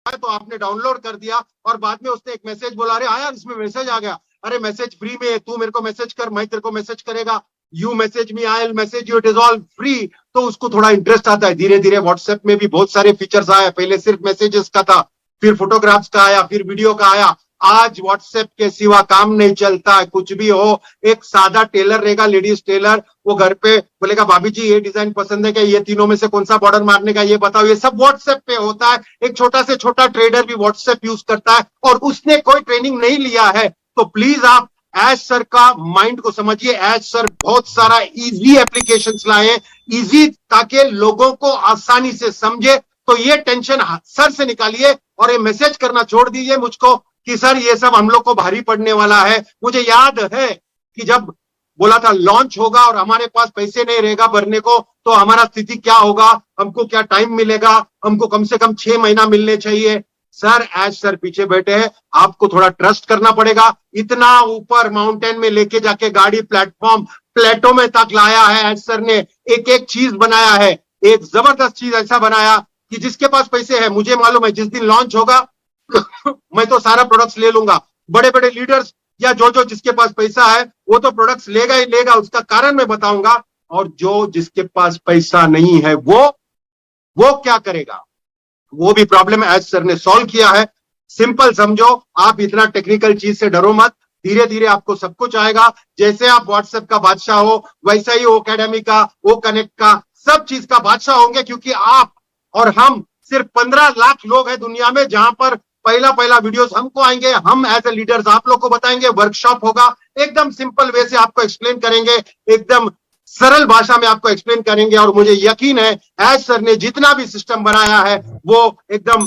तो आपने डाउनलोड कर दिया और बाद में उसने एक मैसेज बोला, अरे हाँ यार इसमें मैसेज आ गया, अरे मैसेज फ्री में है, तू मेरे को मैसेज कर, मैं तेरे को मैसेज करेगा, you message me, I will message you, it is all free. तो उसको थोड़ा इंटरेस्ट आता है। धीरे धीरे व्हाट्सएप में भी बहुत सारे फीचर्स आए, पहले सिर्फ मैसेजेस का था, फिर फोटोग्राफ्स का आया, फिर वीडियो का आया। आज व्हाट्सएप के सिवा काम नहीं चलता है, कुछ भी हो। एक सादा टेलर रहेगा, लेडीज टेलर, वो घर पे बोलेगा भाभी जी ये डिजाइन पसंद है क्या, ये तीनों में से कौन सा बॉर्डर मारने का, ये बताओ। ये सब व्हाट्सएप पे होता है। एक छोटा से छोटा ट्रेडर भी व्हाट्सएप यूज करता है और उसने कोई ट्रेनिंग नहीं लिया है। तो प्लीज आप एज सर का माइंड को समझिए। एज सर बहुत सारा इजी एप्लीकेशंस लाए, इजी, ताकि लोगों को आसानी से समझे। तो ये टेंशन सर से निकालिए और ये मैसेज करना छोड़ दीजिए मुझको कि सर ये सब हम लोग को भारी पड़ने वाला है। मुझे याद है कि जब बोला था लॉन्च होगा और हमारे पास पैसे नहीं रहेगा भरने को, तो हमारा स्थिति क्या होगा, हमको क्या टाइम मिलेगा, हमको कम से कम 6 महीना मिलने चाहिए। सर एज सर पीछे बैठे हैं, आपको थोड़ा ट्रस्ट करना पड़ेगा। इतना ऊपर माउंटेन में लेके जाके गाड़ी प्लेटफॉर्म प्लेटो में तक लाया है एज सर ने। एक एक चीज बनाया है, एक जबरदस्त चीज ऐसा बनाया कि जिसके पास पैसे है, मुझे मालूम है जिस दिन लॉन्च होगा मैं तो सारा प्रोडक्ट्स ले लूंगा। बड़े बड़े लीडर्स या जो जो जिसके पास पैसा है वो तो प्रोडक्ट्स लेगा ही लेगा, उसका कारण मैं बताऊंगा। और जो जिसके पास पैसा नहीं है वो क्या करेगा, वो भी प्रॉब्लम एज सर ने सॉल्व किया है। सिंपल समझो, आप इतना टेक्निकल चीज से डरो मत, धीरे धीरे आपको सब कुछ आएगा। जैसे आप व्हाट्सएप का बादशाह हो, वैसा ही वो अकेडमी का, वो कनेक्ट का, सब चीज का बादशाह होंगे। क्योंकि आप और हम सिर्फ 15 लाख लोग हैं दुनिया में जहां पर पहला वीडियोस हमको आएंगे। हम एज ए लीडर्स आप लोग को बताएंगे, वर्कशॉप होगा, एकदम सिंपल वे से आपको एक्सप्लेन करेंगे, एकदम सरल भाषा में आपको एक्सप्लेन करेंगे। और मुझे यकीन है एज सर ने जितना भी सिस्टम बनाया है वो एकदम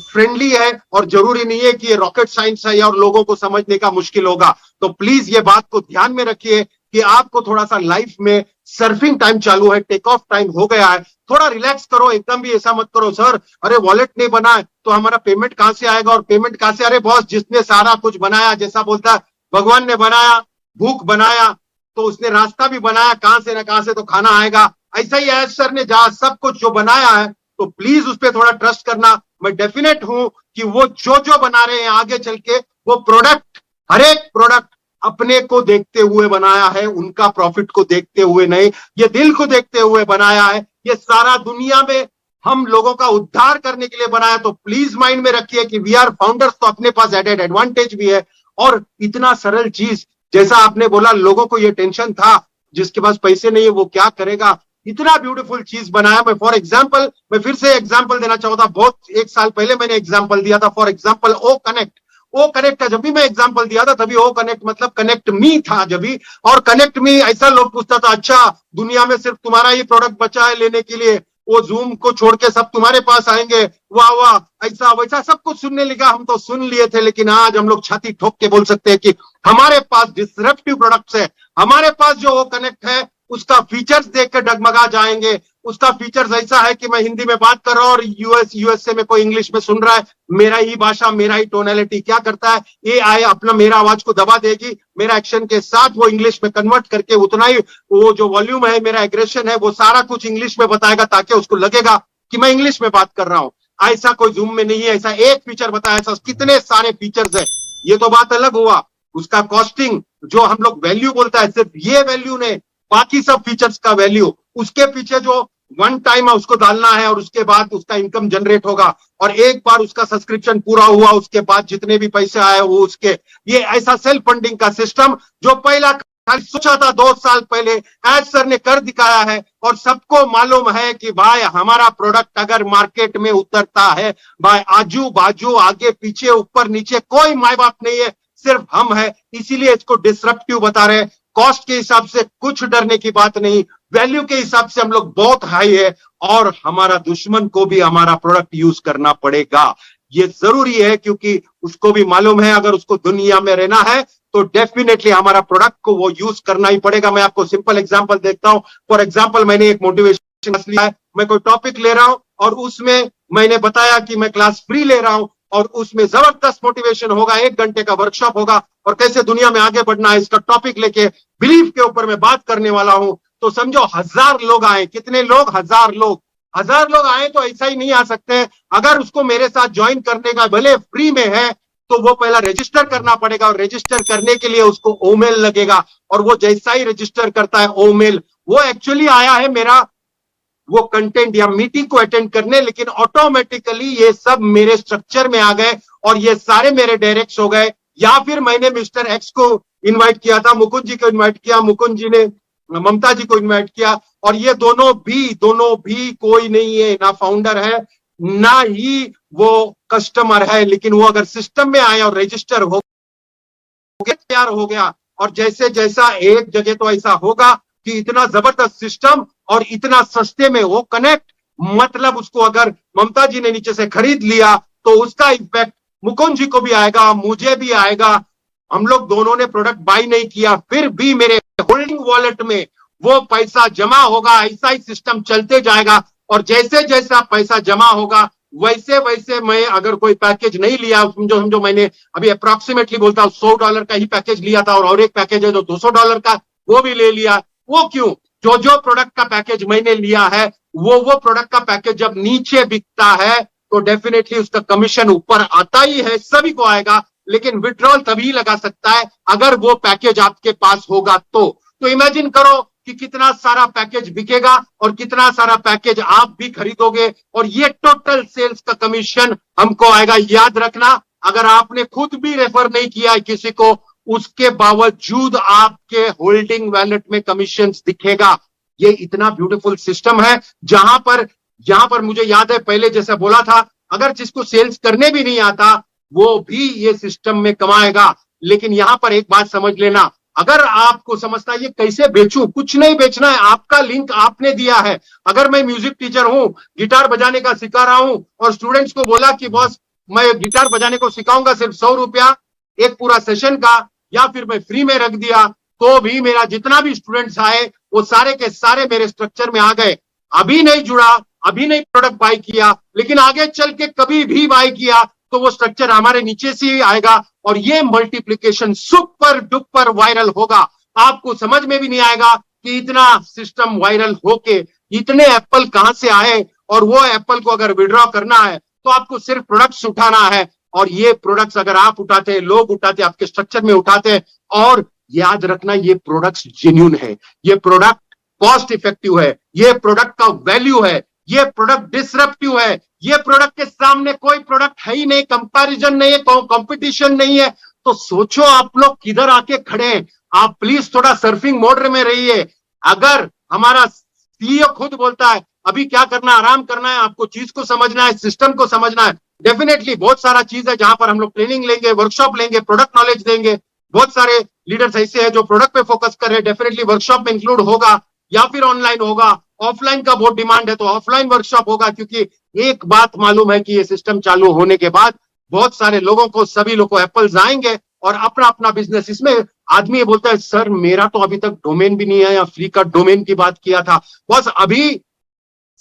फ्रेंडली है, और जरूरी नहीं है कि ये रॉकेट साइंस है और लोगों को समझने का मुश्किल होगा। तो प्लीज ये बात को ध्यान में रखिए कि आपको थोड़ा सा लाइफ में सर्फिंग टाइम चालू है, टेक ऑफ टाइम हो गया है, थोड़ा रिलैक्स करो। एकदम भी ऐसा मत करो सर अरे वॉलेट नहीं बना है तो हमारा पेमेंट कहां से आएगा, और पेमेंट कहां से। अरे बॉस, जिसने सारा कुछ बनाया, जैसा बोलता है भगवान ने बनाया, भूख बनाया, तो उसने रास्ता भी बनाया, कहां से ना कहां से तो खाना आएगा। ऐसा ही एज सर ने जहां सब कुछ जो बनाया है, तो प्लीज उस पर थोड़ा ट्रस्ट करना। मैं डेफिनेट हूं कि वो जो जो बना रहे हैं आगे चल के, वो प्रोडक्ट, हर एक प्रोडक्ट अपने को देखते हुए बनाया है, उनका प्रॉफिट को देखते हुए नहीं, ये दिल को देखते हुए बनाया है। ये सारा दुनिया में हम लोगों का उद्धार करने के लिए बनाया। तो प्लीज माइंड में रखिए कि वी आर फाउंडर्स, तो अपने पास एडेड एडवांटेज भी है। और इतना सरल चीज, जैसा आपने बोला लोगों को ये टेंशन था जिसके पास पैसे नहीं है वो क्या करेगा, इतना ब्यूटीफुल चीज बनाया। मैं फॉर एग्जाम्पल, मैं फिर से एग्जाम्पल देना चाहता, बहुत 1 साल पहले मैंने एग्जाम्पल दिया था। फॉर एग्जाम्पल ओ कनेक्ट का जब भी मैं एग्जांपल दिया था, तभी ओ कनेक्ट मतलब कनेक्ट मी था जब भी। और कनेक्ट मी ऐसा लोग पूछता था, अच्छा दुनिया में सिर्फ तुम्हारा ही प्रोडक्ट बचा है लेने के लिए, वो जूम को छोड़ के सब तुम्हारे पास आएंगे, वाह वाह, ऐसा वैसा सब कुछ सुनने लगा। हम तो सुन लिए थे, लेकिन आज हम लोग छाती ठोक के बोल सकते हैं कि हमारे पास डिसरप्टिव प्रोडक्ट्स है। हमारे पास जो ओ कनेक्ट है उसका फीचर्स देख के डगमगा जाएंगे। उसका फीचर्स ऐसा है कि मैं हिंदी में बात कर रहा हूं और यूएसए में कोई इंग्लिश में सुन रहा है, मेरा ही भाषा, मेरा ही टोनैलिटी क्या करता है, एआई अपना मेरा आवाज को दबा देगी, मेरा एक्शन के साथ वो इंग्लिश में कन्वर्ट करके उतना ही वो जो वॉल्यूम है, मेरा एग्रेशन है, वो सारा कुछ इंग्लिश में बताएगा, ताकि उसको लगेगा कि मैं इंग्लिश में बात कर रहा हूं। ऐसा कोई जूम में नहीं है। ऐसा एक फीचर बताया, ऐसा कितने सारे फीचर्स है। ये तो बात अलग हुआ। उसका कॉस्टिंग जो हम लोग वैल्यू बोलता है, सिर्फ ये वैल्यू ने, बाकी सब फीचर्स का वैल्यू, उसके पीछे जो वन टाइम है उसको डालना है और उसके बाद उसका इनकम जनरेट होगा। और एक बार उसका सब्सक्रिप्शन पूरा हुआ उसके बाद जितने भी पैसे आए वो उसके, ये ऐसा सेल्फ फंडिंग का सिस्टम जो पहला सोचा था 2 साल पहले, एज सर ने कर दिखाया है। और सबको मालूम है कि भाई हमारा प्रोडक्ट अगर मार्केट में उतरता है, भाई आजू बाजू आगे पीछे ऊपर नीचे कोई माई बाप नहीं है, सिर्फ हम है। इसीलिए इसको डिसरप्टिव बता रहे हैं। कॉस्ट के हिसाब से कुछ डरने की बात नहीं, वैल्यू के हिसाब से हम लोग बहुत हाई है, और हमारा दुश्मन को भी हमारा प्रोडक्ट यूज करना पड़ेगा। ये जरूरी है, क्योंकि उसको भी मालूम है अगर उसको दुनिया में रहना है तो डेफिनेटली हमारा प्रोडक्ट को वो यूज करना ही पड़ेगा। मैं आपको सिंपल एग्जांपल देखता हूं। फॉर एग्जांपल, मैंने एक मोटिवेशन क्लास लिया है, मैं कोई टॉपिक ले रहा हूं और उसमें मैंने बताया कि मैं क्लास फ्री ले रहा हूं, और उसमें जबरदस्त मोटिवेशन होगा, 1 घंटे का वर्कशॉप होगा, और कैसे दुनिया में आगे बढ़ना है इसका टॉपिक लेके बिलीफ के ऊपर मैं बात करने वाला हूं। तो समझो 1000 लोग आए, कितने लोग, 1000 लोग, 1000 लोग आए तो ऐसा ही नहीं आ सकते। अगर उसको मेरे साथ ज्वाइन करने का भले फ्री में है तो वो पहला रजिस्टर करना पड़ेगा, और रजिस्टर करने के लिए उसको ओमेल लगेगा, और वो जैसा ही रजिस्टर करता है ओमेल, वो एक्चुअली आया है मेरा वो कंटेंट या मीटिंग को अटेंड करने, लेकिन ऑटोमेटिकली ये सब मेरे स्ट्रक्चर में आ गए और ये सारे मेरे डायरेक्ट्स हो गए। या फिर मैंने मिस्टर एक्स को इनवाइट किया था, मुकुंद जी को इनवाइट किया, मुकुंद जी ने ममता जी को इनवाइट किया, और ये दोनों भी कोई नहीं है, ना फाउंडर है ना ही वो कस्टमर है, लेकिन वो अगर सिस्टम में आया और रजिस्टर हो गया, तैयार हो गया। और जैसे जैसा एक जगह तो ऐसा होगा कि इतना जबरदस्त सिस्टम और इतना सस्ते में वो कनेक्ट, मतलब उसको अगर ममता जी ने नीचे से खरीद लिया तो उसका इम्पैक्ट मुकुंद जी को भी आएगा, मुझे भी आएगा। हम लोग दोनों ने प्रोडक्ट बाई नहीं किया, फिर भी मेरे होल्डिंग वॉलेट में वो पैसा जमा होगा। ऐसा ही सिस्टम चलते जाएगा, और जैसे जैसा पैसा जमा होगा वैसे वैसे मैं अगर कोई पैकेज नहीं लिया, समझो मैंने अभी अप्रोक्सीमेटली बोलता हूं $100 का ही पैकेज लिया था, और एक पैकेज है जो $200 का, वो भी ले लिया। वो क्यों? जो जो प्रोडक्ट का पैकेज मैंने लिया है वो प्रोडक्ट का पैकेज जब नीचे बिकता है तो डेफिनेटली उसका कमीशन ऊपर आता ही है, सभी को आएगा, लेकिन विड्रॉल तभी लगा सकता है अगर वो पैकेज आपके पास होगा। तो इमेजिन करो कि कितना सारा पैकेज बिकेगा और कितना सारा पैकेज आप भी खरीदोगे, और ये टोटल सेल्स का कमीशन हमको आएगा। याद रखना, अगर आपने खुद भी रेफर नहीं किया है किसी को, उसके बावजूद आपके होल्डिंग वैलेट में कमीशन दिखेगा। ये इतना ब्यूटीफुल सिस्टम है जहां पर मुझे याद है पहले जैसे बोला था, अगर जिसको सेल्स करने भी नहीं आता वो भी ये सिस्टम में कमाएगा। लेकिन यहां पर एक बात समझ लेना, अगर आपको समझता है ये कैसे बेचूं, कुछ नहीं बेचना है, आपका लिंक आपने दिया है। अगर मैं म्यूजिक टीचर हूं, गिटार बजाने का सिखा रहा हूं, और स्टूडेंट्स को बोला कि बॉस मैं गिटार बजाने को सिखाऊंगा सिर्फ ₹100 एक पूरा सेशन का, या फिर मैं फ्री में रख दिया, तो भी मेरा जितना भी स्टूडेंट्स आए वो सारे के सारे मेरे स्ट्रक्चर में आ गए। अभी नहीं जुड़ा, अभी नहीं प्रोडक्ट बाय किया, लेकिन आगे चल के कभी भी बाय किया तो वो स्ट्रक्चर हमारे नीचे से ही आएगा, और ये मल्टीप्लिकेशन सुपर डुपर वायरल होगा। आपको समझ में भी नहीं आएगा कि इतना सिस्टम वायरल होके इतने एप्पल कहां से आए, और वो एप्पल को अगर विड्रॉ करना है तो आपको सिर्फ प्रोडक्ट्स उठाना है, और ये प्रोडक्ट्स अगर आप उठाते हैं, लोग उठाते हैं, आपके स्ट्रक्चर में उठाते हैं, और याद रखना ये प्रोडक्ट्स जेन्युइन है, ये प्रोडक्ट कॉस्ट इफेक्टिव है, ये प्रोडक्ट का वैल्यू है, ये प्रोडक्ट डिसरप्टिव है, ये प्रोडक्ट के सामने कोई प्रोडक्ट है ही नहीं, कंपैरिजन नहीं है, कंपटीशन नहीं है। तो सोचो आप लोग किधर आके खड़े हैं। आप प्लीज थोड़ा सर्फिंग मोड में रहिए। अगर हमारा सीईओ खुद बोलता है अभी क्या करना है, आराम करना है, आपको चीज को समझना है, सिस्टम को समझना है, डेफिनेटली बहुत सारा चीज है जहां पर हम लोग ट्रेनिंग लेंगे, वर्कशॉप लेंगे, प्रोडक्ट नॉलेज देंगे। बहुत सारे लीडर्स ऐसे हैं जो प्रोडक्ट पे फोकस कर रहे हैं, डेफिनेटली वर्कशॉप में इंक्लूड होगा, या फिर ऑनलाइन होगा। ऑफलाइन का बहुत डिमांड है तो ऑफलाइन वर्कशॉप होगा, क्योंकि एक बात मालूम है कि ये सिस्टम चालू होने के बाद बहुत सारे लोगों को, सभी लोगों को एप्पल्स आएंगे और अपना अपना बिजनेस। इसमें आदमी ये बोलता है सर मेरा तो अभी तक डोमेन भी नहीं है, या फ्री का डोमेन की बात किया था। बस अभी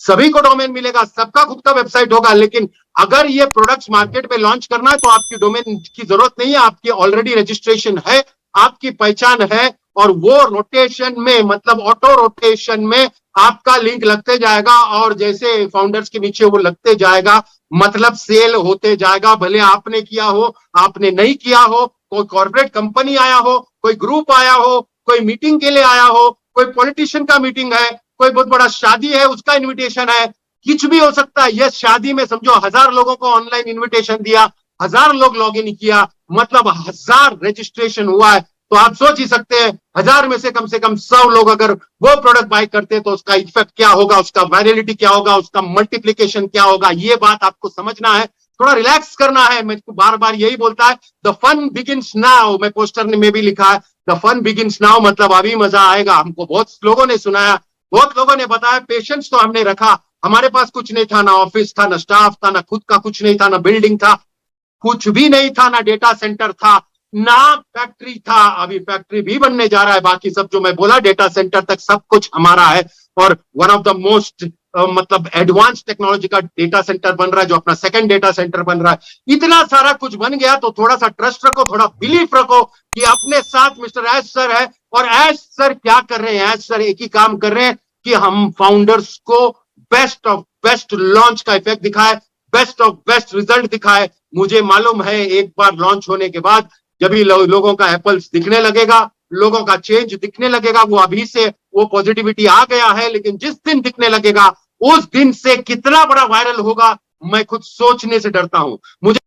सभी को डोमेन मिलेगा, सबका खुद का वेबसाइट होगा, लेकिन अगर ये प्रोडक्ट्स मार्केट में लॉन्च करना है तो आपकी डोमेन की जरूरत नहीं है, आपकी ऑलरेडी रजिस्ट्रेशन है, आपकी पहचान है, और वो रोटेशन में, मतलब ऑटो रोटेशन में आपका लिंक लगते जाएगा, और जैसे फाउंडर्स के नीचे वो लगते जाएगा, मतलब सेल होते जाएगा। भले आपने किया हो, आपने नहीं किया हो, कोई कॉर्पोरेट कंपनी आया हो, कोई ग्रुप आया हो, कोई मीटिंग के लिए आया हो, कोई पॉलिटिशियन का मीटिंग है, कोई बहुत बड़ा शादी है उसका इनविटेशन है, कुछ भी हो सकता है। यह शादी में समझो 1000 लोगों को ऑनलाइन इनविटेशन दिया, 1000 लोग लॉग इन किया, मतलब 1000 रजिस्ट्रेशन हुआ है। तो आप सोच ही सकते हैं 1000 में से कम 100 लोग अगर वो प्रोडक्ट बाय करते तो उसका इफेक्ट क्या होगा, उसका वायरलिटी क्या होगा, उसका मल्टीप्लीकेशन क्या होगा। ये बात आपको समझना है, थोड़ा रिलैक्स करना है। मैं बार बार यही बोलता है, द फन बिगिंस नाउ। मैं पोस्टर में भी लिखा है द फन बिगिंस नाउ, मतलब अभी मजा आएगा। हमको बहुत लोगों ने सुनाया, बहुत लोगों ने बताया, पेशेंस तो हमने रखा। हमारे पास कुछ नहीं था, ना ऑफिस था, ना स्टाफ था, ना खुद का कुछ नहीं था, ना बिल्डिंग था, कुछ भी नहीं था, ना डेटा सेंटर था, ना फैक्ट्री था। अभी फैक्ट्री भी बनने जा रहा है, बाकी सब जो मैं बोला डेटा सेंटर तक सब कुछ हमारा है, और वन ऑफ द मोस्ट मतलब एडवांस टेक्नोलॉजी का डेटा सेंटर बन रहा है, जो अपना सेकंड डेटा सेंटर बन रहा है। इतना सारा कुछ बन गया तो थोड़ा सा ट्रस्ट रखो, थोड़ा बिलीफ रखो कि अपने साथ मिस्टर एस सर है। और एस सर क्या कर रहे हैं? एस सर एक ही काम कर रहे हैं कि हम फाउंडर्स को बेस्ट ऑफ बेस्ट लॉन्च का इफेक्ट दिखाए, बेस्ट ऑफ बेस्ट रिजल्ट दिखाए। मुझे मालूम है एक बार लॉन्च होने के बाद जब भी लोगों का एप्पल्स दिखने लगेगा, लोगों का चेंज दिखने लगेगा, वो अभी से वो पॉजिटिविटी आ गया है, लेकिन जिस दिन दिखने लगेगा उस दिन से कितना बड़ा वायरल होगा मैं खुद सोचने से डरता हूं। मुझे